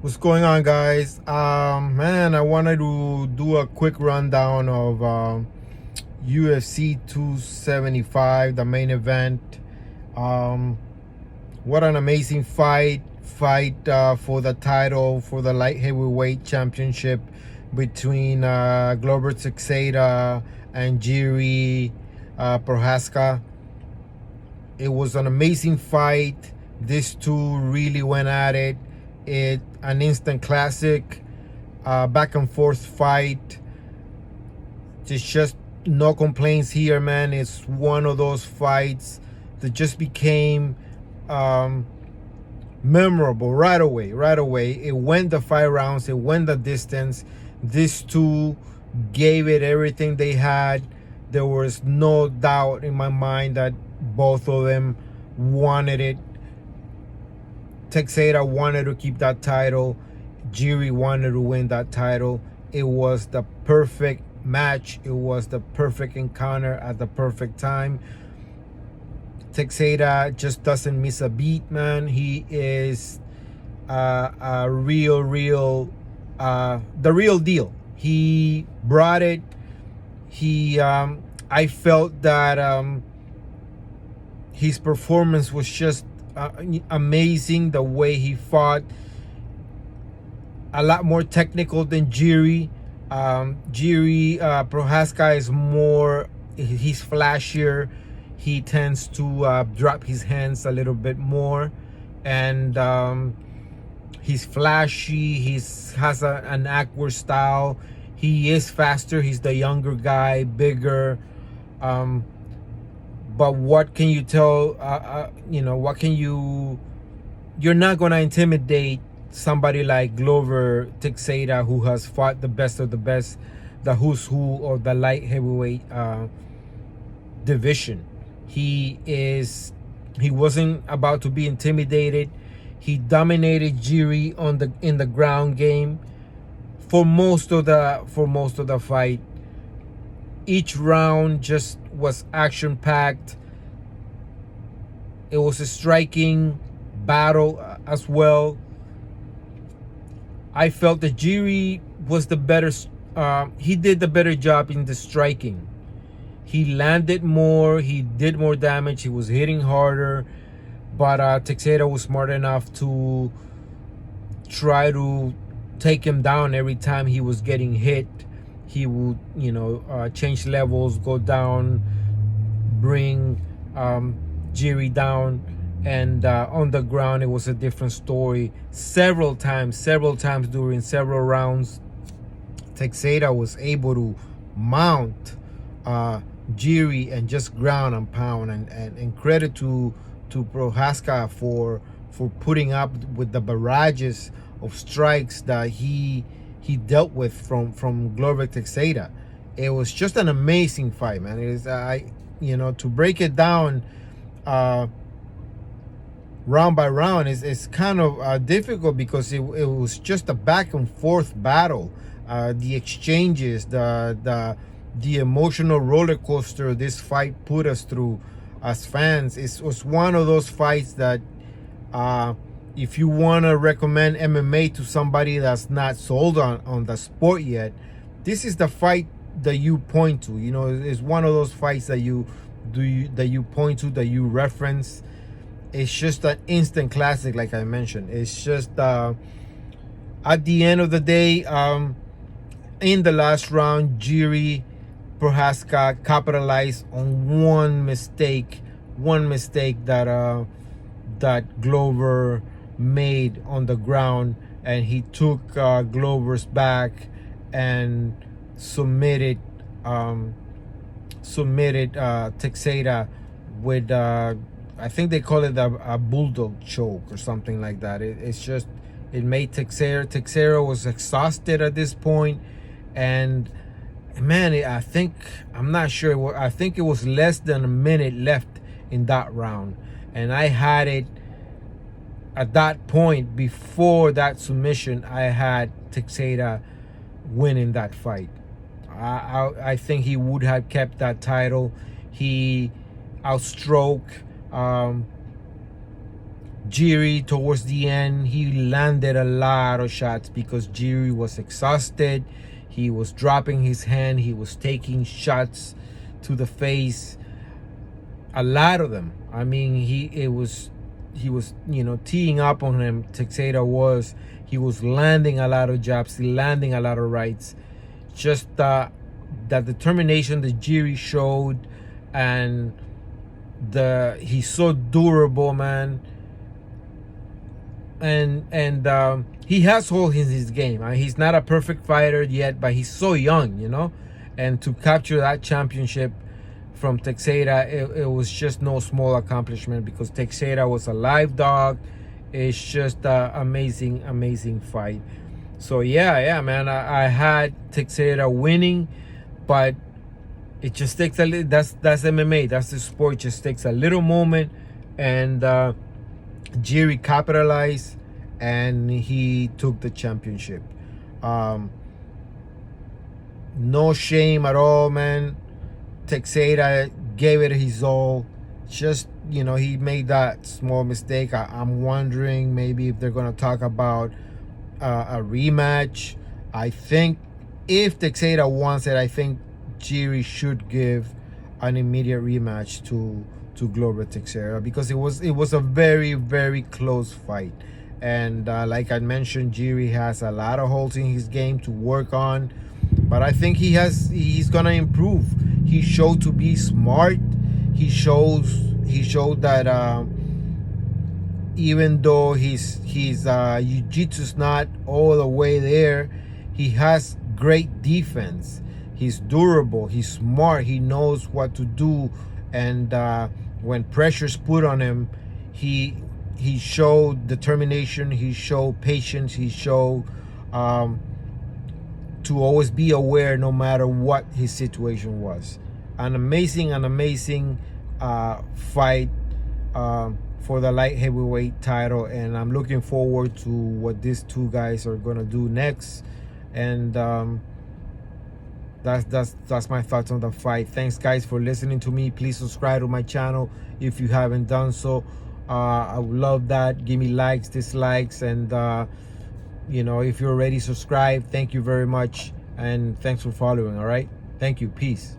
What's going on, guys? Man, I wanted to do a quick rundown of UFC 275, the main event. Um, what an amazing fight for the title, for the light heavyweight championship between Glover Texeira and Jiri Prochaska. It was an amazing fight. These two really went at it. An instant classic, back and forth fight. It's just no complaints here, man. It's one of those fights that just became memorable right away. Right away, it went the 5 rounds. It went the distance. These two gave it everything they had. There was no doubt in my mind that both of them wanted it. Texeira wanted to keep that title. Jiri wanted to win that title. It was the perfect match. It was the perfect encounter at the perfect time. Texeira just doesn't miss a beat, man. He is the real deal. He brought it. I felt that his performance was just amazing. The way he fought, a lot more technical than Jiri. Prochaska is more, he's flashier. He tends to drop his hands a little bit more, and he's flashy. He has an awkward style. He is faster. He's the younger guy, bigger. But what can you tell? What can you? You're not gonna intimidate somebody like Glover Texeira, who has fought the best of the best, the who's who of the light heavyweight division. He wasn't about to be intimidated. He dominated Jiri in the ground game for most of the fight. Each round just was action packed. It was a striking battle as well. I felt that Jiri was the better. He did the better job in the striking. He landed more. He did more damage. He was hitting harder. But Texeira was smart enough to try to take him down every time he was getting hit. He would, change levels, go down, bring Jiri down, and on the ground it was a different story. Several times during several rounds, Texeira was able to mount Jiri and just ground and pound, and credit to Prochaska for putting up with the barrages of strikes that he dealt with from Glover Texeira. It was just an amazing fight, man. It is to break it down round by round is kind of difficult, because it was just a back and forth battle. The exchanges, the emotional roller coaster this fight put us through as fans. It was one of those fights that if you want to recommend MMA to somebody that's not sold on the sport yet, this is the fight that you point to. It's one of those fights that you point to, that you reference. It's just an instant classic, like I mentioned. It's just at the end of the day, in the last round, Jiri Prochaska capitalized on one mistake that Glover made on the ground, and he took Glover's back and submitted Texeira with I think they call it a bulldog choke or something like that. It made Texeira was exhausted at this point, and man, I'm not sure. I think it was less than a minute left in that round, and I had it at that point. Before that submission, I had Texeira winning that fight. I think he would have kept that title. He outstroke Jiri, towards the end, he landed a lot of shots because Jiri was exhausted. He was dropping his hand. He was taking shots to the face. A lot of them. I mean, he was teeing up on him. Texeira was. He was landing a lot of jabs, landing a lot of rights. Just that determination that Jiri showed, and he's so durable, man. And he has holes in his game. He's not a perfect fighter yet, but he's so young, and to capture that championship from Texeira, it was just no small accomplishment, because Texeira was a live dog. It's just an amazing fight. So yeah, man, I had Texeira winning, but it just takes that's MMA, that's the sport. It just takes a little moment, and Jiri capitalized, and he took the championship. No shame at all, man. Texeira gave it his all. Just, he made that small mistake. I'm wondering maybe if they're going to talk about a rematch. I think if Texeira wants it, I think Jiri should give an immediate rematch to Glover Texeira, because it was a very, very close fight. And like I mentioned, Jiri has a lot of holes in his game to work on, but I think he's gonna improve. He showed to be smart. He showed that even though his jiu-jitsu's not all the way there, he has great defense. He's durable. He's smart. He knows what to do, and when pressure's put on him, he showed determination. He showed patience. He showed to always be aware no matter what his situation was. An amazing fight for the light heavyweight title, and I'm looking forward to what these two guys are gonna do next. And that's my thoughts on the fight. Thanks, guys, for listening to me. Please subscribe to my channel if you haven't done so. I would love that. Give me likes, dislikes, and if you're already subscribed, thank you very much, and thanks for following. All right, thank you. Peace.